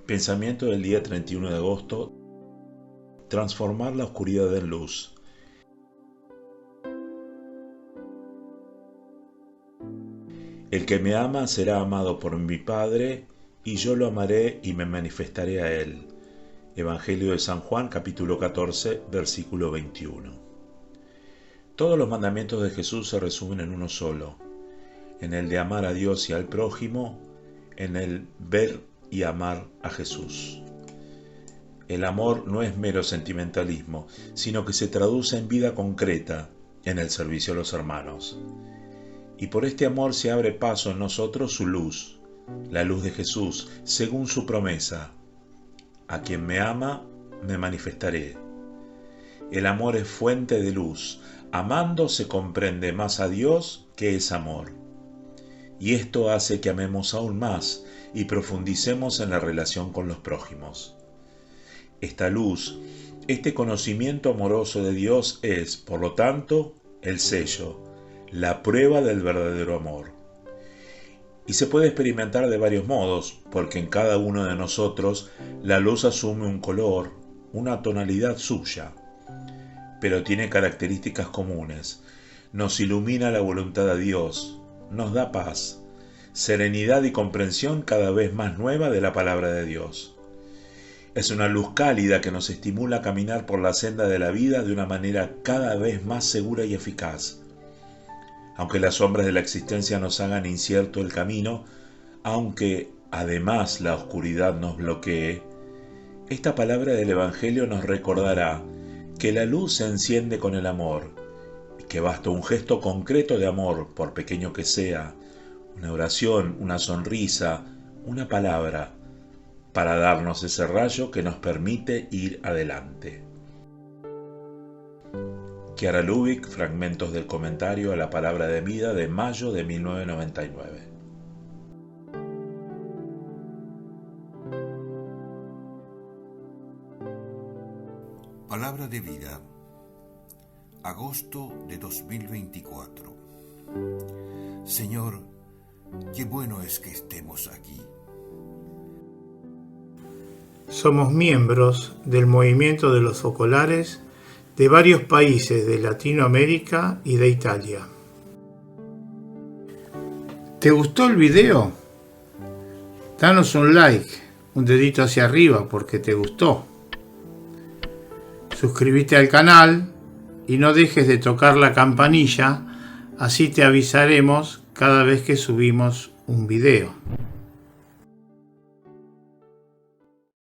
Pensamiento del día 31 de agosto. Transformar la oscuridad en luz. El que me ama será amado por mi Padre, y yo lo amaré y me manifestaré a él. Evangelio de San Juan, capítulo 14, versículo 21. Todos los mandamientos de Jesús se resumen en uno solo, en el de amar a Dios y al prójimo, en el ver y amar a Jesús. El amor no es mero sentimentalismo, sino que se traduce en vida concreta, en el servicio a los hermanos. Y por este amor se abre paso en nosotros su luz, la luz de Jesús, según su promesa. A quien me ama, me manifestaré. El amor es fuente de luz. Amando se comprende más a Dios que es amor. Y esto hace que amemos aún más y profundicemos en la relación con los prójimos. Esta luz, este conocimiento amoroso de Dios es, por lo tanto, el sello, la prueba del verdadero amor. Y se puede experimentar de varios modos, porque en cada uno de nosotros la luz asume un color, una tonalidad suya, pero tiene características comunes. Nos ilumina la voluntad de Dios, nos da paz, serenidad y comprensión cada vez más nueva de la palabra de Dios. Es una luz cálida que nos estimula a caminar por la senda de la vida de una manera cada vez más segura y eficaz. Aunque las sombras de la existencia nos hagan incierto el camino, aunque además la oscuridad nos bloquee, esta palabra del Evangelio nos recordará que la luz se enciende con el amor y que basta un gesto concreto de amor, por pequeño que sea, una oración, una sonrisa, una palabra, para darnos ese rayo que nos permite ir adelante. Chiara Lubich, fragmentos del comentario a la palabra de vida de mayo de 1999. Palabra de vida, agosto de 2024. Señor, qué bueno es que estemos aquí. Somos miembros del movimiento de los focolares de varios países de Latinoamérica y de Italia. ¿Te gustó el video? Danos un like, un dedito hacia arriba porque te gustó. Suscríbete al canal y no dejes de tocar la campanilla, así te avisaremos cada vez que subimos un video.